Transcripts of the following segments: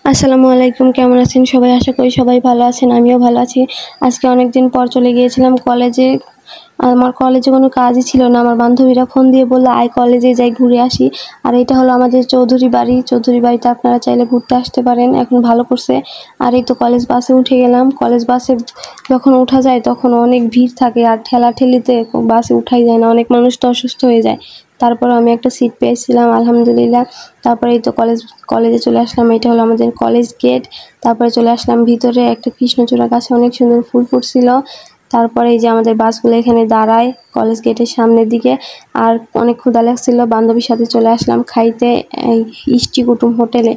আসসালামু আলাইকুম, কেমন আছেন সবাই? আশা করি সবাই ভালো আছেন, আমিও ভালো আছি। আজকে অনেকদিন পর চলে গিয়েছিলাম কলেজে। আমার কলেজে কোনো কাজই ছিল না। আমার বান্ধবীরা ফোন দিয়ে বলল, "আয় কলেজে যাই ঘুরে আসি।" আর এটা হলো আমাদের চৌধুরী বাড়ি। চৌধুরী বাড়িতে আপনারা চাইলে ঘুরতে আসতে পারেন, এখন ভালো করছে। আর এই তো কলেজ বাসে উঠে গেলাম। কলেজ বাসে যখন ওঠা যায় তখন অনেক ভিড় থাকে, আর ঠেলাঠেলিতে বাসে উঠাই যায় না, অনেক মানুষ তো অসুস্থ হয়ে যায়। তারপরও আমি একটা সিট পেয়েছিলাম আলহামদুলিল্লাহ। তারপরে এই তো কলেজে চলে আসলাম। এটা হলো আমাদের কলেজ গেট। তারপরে চলে আসলাম ভিতরে। একটা কৃষ্ণচূড়া গাছে অনেক সুন্দর ফুল ফুটছিল। তারপরে এই যে আমাদের বাসগুলো এখানে দাঁড়ায় কলেজ গেটের সামনের দিকে। আর অনেক ক্ষুধা লাগছিল, বান্ধবীর সাথে চলে আসলাম খাইতে এই ইষ্টি কুটুম হোটেলে।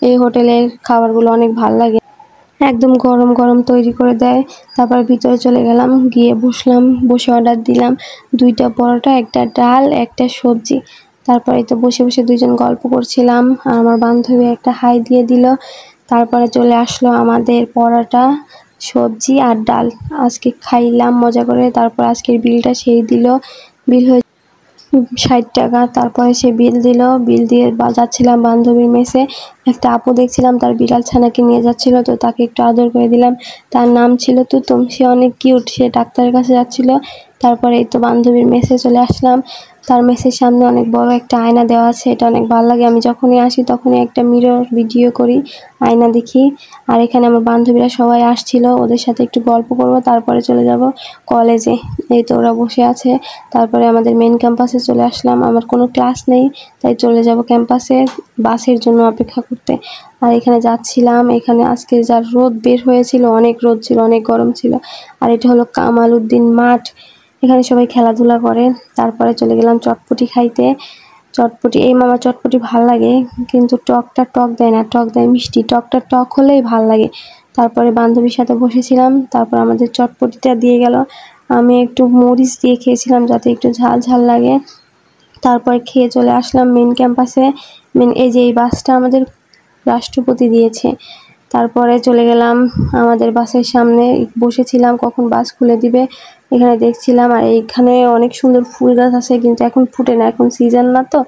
এই হোটেলের খাবারগুলো অনেক ভাল লাগে, একদম গরম গরম তৈরি করে দেয়। তারপর ভিতরে চলে গেলাম, গিয়ে বসলাম, বসে অর্ডার দিলাম 2টা পরোটা, একটা ডাল, একটা সবজি। তারপরে তো বসে বসে দুইজন গল্প করছিলাম, আর আমার বান্ধবী একটা হাই দিয়ে দিল। তারপরে চলে আসলো আমাদের পরোটা, সবজি আর ডাল। আজকে খাইলাম মজা করে। তারপর আজকের বিলটা সেই দিল। বিল হয়ে 60 টাকা। তারপরে সে বিল দিল। বিল দিয়ে যাচ্ছিলাম বান্ধবীর মেসে। একটা আপু দেখছিলাম তার বিড়াল ছানাকে নিয়ে যাচ্ছিল, তো তাকে একটু আদর করে দিলাম। তার নাম ছিল তুতুম। সে অনেক কিউট, সে ডাক্তারের কাছে যাচ্ছিল। তারপরে এই তো বান্ধবীর মেসে চলে আসলাম। তার মেসের সামনে অনেক বড় একটা আয়না দেওয়া আছে, এটা অনেক ভালো লাগে। আমি যখনই আসি তখনই একটা মিরর ভিডিও করি, আয়না দেখি। আর এখানে আমার বান্ধবীরা সবাই আসছিল, ওদের সাথে একটু গল্প করব, তারপরে চলে যাব কলেজে। এই তো ওরা বসে আছে। তারপরে আমাদের মেইন ক্যাম্পাসে চলে আসলাম। আমার কোনো ক্লাস নেই, তাই চলে যাব ক্যাম্পাসে বাসের জন্য অপেক্ষা করতে। আর এখানে যাচ্ছিলাম, এখানে আজকে যা রোদ বের হয়েছিল, অনেক রোদ ছিল, অনেক গরম ছিল। আর এটা হলো কামাল উদ্দিন মাঠ, এখানে সবাই খেলাধুলা করে। তারপরে চলে গেলাম চটপটি খাইতে। চটপটি, এই মামা চটপটি ভাল লাগে, কিন্তু টকটা টক দেয় না, টক দেয় মিষ্টি। টকটা টক হলেই ভাল লাগে। তারপরে বান্ধবীর সাথে বসেছিলাম, তারপর আমাদের চটপটিটা দিয়ে গেল। আমি একটু মরিচ দিয়ে খেয়েছিলাম যাতে একটু ঝাল ঝাল লাগে। তারপরে খেয়ে চলে আসলাম মেন ক্যাম্পাসে। এই যে এই বাসটা আমাদের রাষ্ট্রপতি দিয়েছে। তারপরে চলে গেলাম আমাদের বাসের সামনে, বসেছিলাম কখন বাস খুলে দিবে, এখানে দেখছিলাম। আর এইখানে অনেক সুন্দর ফুল গাছ আছে, কিন্তু এখন ফুটে না, এখন সিজন না তো।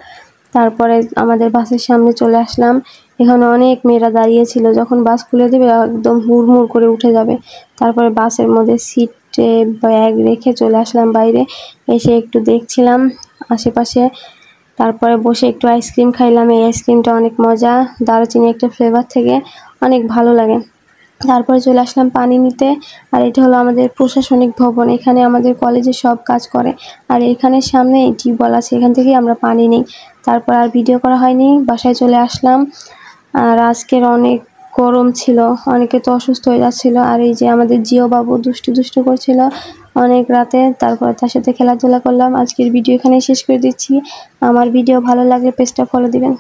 তারপরে আমাদের বাসের সামনে চলে আসলাম। এখানে অনেক মেয়েরা দাঁড়িয়েছিল, যখন বাস খুলে দিবে একদম হুড়মুড় করে উঠে যাবে। তারপরে বাসের মধ্যে সিটে ব্যাগ রেখে চলে আসলাম বাইরে। এসে একটু দেখছিলাম আশেপাশে। তারপরে বসে একটু আইসক্রিম খাইলাম। এই আইসক্রিমটা অনেক মজা, দারুচিনি একটা ফ্লেভার থেকে, অনেক ভালো লাগে। তারপরে চলে আসলাম পানি নিতে। আর এটা হলো আমাদের প্রশাসনিক ভবন, এখানে আমাদের কলেজে সব কাজ করে। আর এখানের সামনে টিউবওয়েল আছে, এখান থেকেই আমরা পানি নিই। তারপর আর ভিডিও করা হয়নি, বাসায় চলে আসলাম। আর আজকের অনেক গরম ছিল, অনেকে তো অসুস্থ হয়ে যাচ্ছিল। আর এই যে আমাদের জিও বাবু দুষ্টু করছিল অনেক রাতে, তারপর তার সাথে খেলাধুলা করলাম। আজকের ভিডিও এখানে শেষ করে দিচ্ছি। আমার ভিডিও ভালো লাগলে পেজটা ফলো দিবেন।